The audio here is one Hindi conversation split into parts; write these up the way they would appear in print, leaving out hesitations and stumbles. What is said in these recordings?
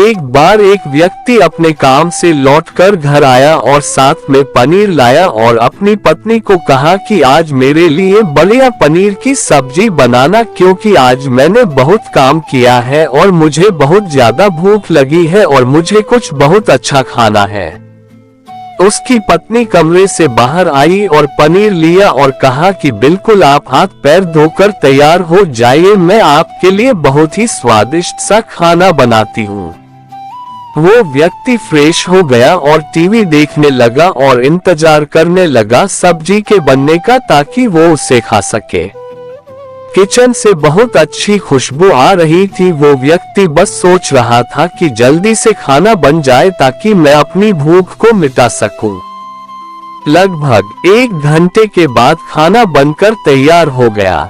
एक बार एक व्यक्ति अपने काम से लौटकर घर आया और साथ में पनीर लाया और अपनी पत्नी को कहा कि आज मेरे लिए बढ़िया पनीर की सब्जी बनाना, क्योंकि आज मैंने बहुत काम किया है और मुझे बहुत ज्यादा भूख लगी है और मुझे कुछ बहुत अच्छा खाना है। उसकी पत्नी कमरे से बाहर आई और पनीर लिया और कहा कि बिल्कुल आप हाथ पैर धोकर तैयार हो जाइए, मैं आपके लिए बहुत ही स्वादिष्ट सा खाना बनाती हूँ। वो व्यक्ति फ्रेश हो गया और टीवी देखने लगा और इंतजार करने लगा सब्जी के बनने का ताकि वो उसे खा सके। किचन से बहुत अच्छी खुशबू आ रही थी। वो व्यक्ति बस सोच रहा था कि जल्दी से खाना बन जाए ताकि मैं अपनी भूख को मिटा सकूं। लगभग 1 घंटे के बाद खाना बनकर तैयार हो गया।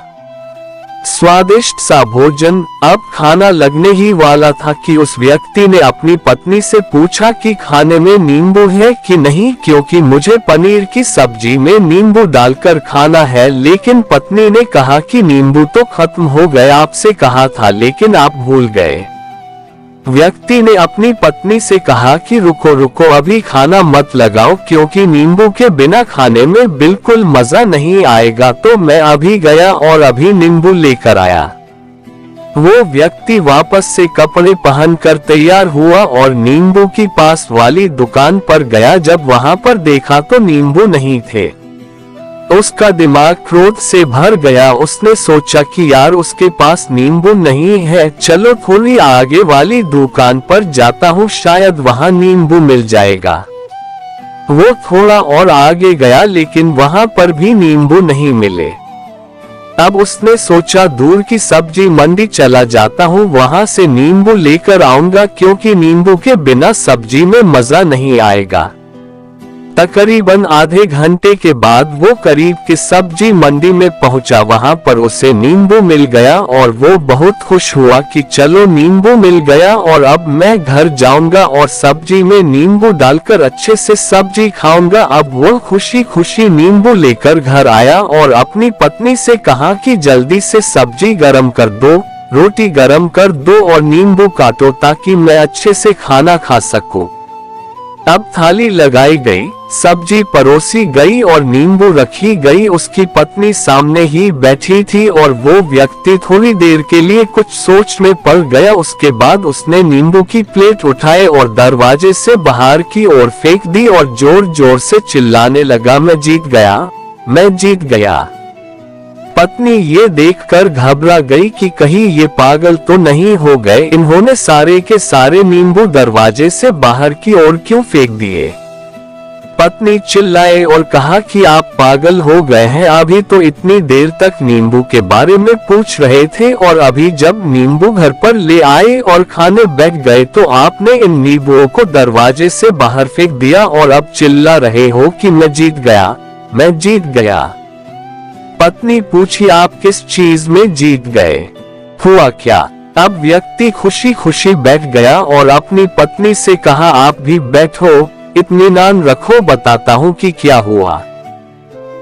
स्वादिष्ट सा भोजन। अब खाना लगने ही वाला था कि उस व्यक्ति ने अपनी पत्नी से पूछा कि खाने में नींबू है कि नहीं, क्योंकि मुझे पनीर की सब्जी में नींबू डालकर खाना है। लेकिन पत्नी ने कहा कि नींबू तो खत्म हो गए, आपसे कहा था लेकिन आप भूल गए। व्यक्ति ने अपनी पत्नी से कहा कि रुको रुको, अभी खाना मत लगाओ, क्योंकि नींबू के बिना खाने में बिल्कुल मजा नहीं आएगा। तो मैं अभी गया और अभी नींबू लेकर आया। वो व्यक्ति वापस से कपड़े पहनकर तैयार हुआ और नींबू की पास वाली दुकान पर गया। जब वहां पर देखा तो नींबू नहीं थे। उसका दिमाग क्रोध से भर गया। उसने सोचा कि यार उसके पास नींबू नहीं है, चलो थोड़ी आगे वाली दुकान पर जाता हूँ, शायद वहाँ नींबू मिल जाएगा। वो थोड़ा और आगे गया लेकिन वहाँ पर भी नींबू नहीं मिले। अब उसने सोचा दूर की सब्जी मंडी चला जाता हूँ, वहाँ से नींबू लेकर आऊंगा, क्योंकि नींबू के बिना सब्जी में मजा नहीं आएगा। तकरीबन आधे घंटे के बाद वो करीब की सब्जी मंडी में पहुंचा। वहां पर उसे नींबू मिल गया और वो बहुत खुश हुआ कि चलो नींबू मिल गया और अब मैं घर जाऊंगा और सब्जी में नींबू डालकर अच्छे से सब्जी खाऊंगा। अब वो खुशी खुशी नींबू लेकर घर आया और अपनी पत्नी से कहा कि जल्दी से सब्जी गरम कर दो, रोटी गरम कर दो और नींबू काटो ताकि मैं अच्छे से खाना खा सकूं। अब थाली लगाई गई, सब्जी परोसी गई और नींबू रखी गई। उसकी पत्नी सामने ही बैठी थी और वो व्यक्ति थोड़ी देर के लिए कुछ सोच में पड़ गया। उसके बाद उसने नींबू की प्लेट उठाए और दरवाजे से बाहर की ओर फेंक दी और जोर जोर से चिल्लाने लगा, मैं जीत गया, मैं जीत गया। पत्नी ये देखकर घबरा गई कि कहीं ये पागल तो नहीं हो गए, इन्होंने सारे के सारे नींबू दरवाजे से बाहर की ओर क्यों फेंक दिए। पत्नी चिल्लाए और कहा कि आप पागल हो गए हैं, अभी तो इतनी देर तक नींबू के बारे में पूछ रहे थे और अभी जब नींबू घर पर ले आए और खाने बैठ गए तो आपने इन नींबुओं को दरवाजे से बाहर फेंक दिया और अब चिल्ला रहे हो कि मैं जीत गया, मैं जीत गया। पत्नी पूछी, आप किस चीज में जीत गए, हुआ क्या? अब व्यक्ति खुशी खुशी बैठ गया और अपनी पत्नी से कहा, आप भी बैठो, इत्मीनान रखो, बताता हूँ कि क्या हुआ।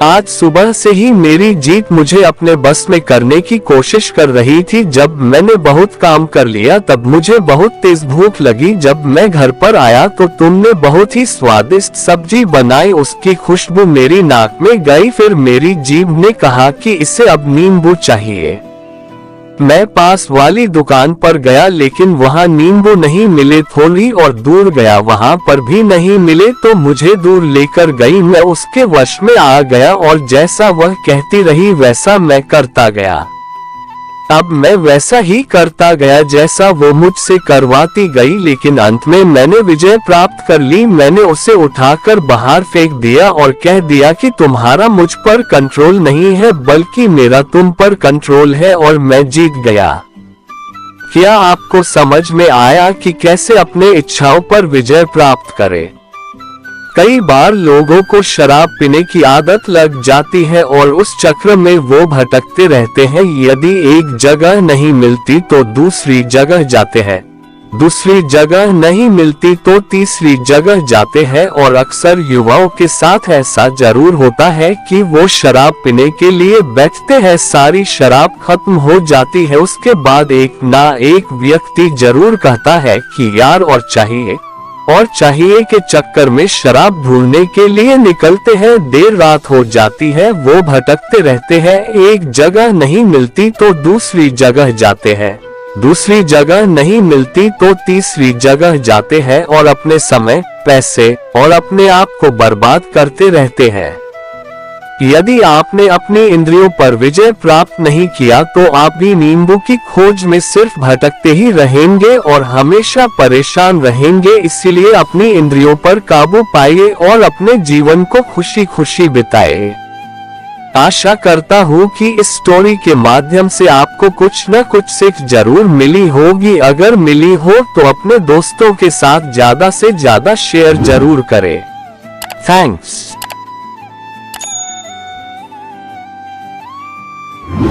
आज सुबह से ही मेरी जीत मुझे अपने बस में करने की कोशिश कर रही थी। जब मैंने बहुत काम कर लिया तब मुझे बहुत तेज भूख लगी। जब मैं घर पर आया तो तुमने बहुत ही स्वादिष्ट सब्जी बनाई, उसकी खुशबू मेरी नाक में गई। फिर मेरी जीभ ने कहा कि इसे अब नींबू चाहिए। मैं पास वाली दुकान पर गया लेकिन वहाँ नींबू नहीं मिले। थोड़ी और दूर गया, वहाँ पर भी नहीं मिले तो मुझे दूर लेकर गई। मैं उसके वश में आ गया और जैसा वह कहती रही वैसा मैं करता गया। अब मैं वैसा ही करता गया जैसा वो मुझसे करवाती गई, लेकिन अंत में मैंने विजय प्राप्त कर ली। मैंने उसे उठाकर बाहर फेंक दिया और कह दिया कि तुम्हारा मुझ पर कंट्रोल नहीं है बल्कि मेरा तुम पर कंट्रोल है और मैं जीत गया। क्या आपको समझ में आया कि कैसे अपने इच्छाओं पर विजय प्राप्त करें? कई बार लोगों को शराब पीने की आदत लग जाती है और उस चक्र में वो भटकते रहते हैं। यदि एक जगह नहीं मिलती तो दूसरी जगह जाते हैं, दूसरी जगह नहीं मिलती तो तीसरी जगह जाते हैं। और अक्सर युवाओं के साथ ऐसा जरूर होता है कि वो शराब पीने के लिए बैठते हैं, सारी शराब खत्म हो जाती है, उसके बाद एक ना एक व्यक्ति जरूर कहता है कि यार और चाहिए के चक्कर में शराब ढूंढने के लिए निकलते हैं, देर रात हो जाती है, वो भटकते रहते हैं, एक जगह नहीं मिलती तो दूसरी जगह जाते हैं, दूसरी जगह नहीं मिलती तो तीसरी जगह जाते हैं और अपने समय, पैसे और अपने आप को बर्बाद करते रहते हैं। यदि आपने अपनी इंद्रियों पर विजय प्राप्त नहीं किया तो आप भी नींबू की खोज में सिर्फ भटकते ही रहेंगे और हमेशा परेशान रहेंगे। इसीलिए अपनी इंद्रियों पर काबू पाइए और अपने जीवन को खुशी खुशी बिताए। आशा करता हूँ कि इस स्टोरी के माध्यम से आपको कुछ न कुछ सीख जरूर मिली होगी। अगर मिली हो तो अपने दोस्तों के साथ ज्यादा से ज्यादा शेयर जरूर करें। थैंक्स।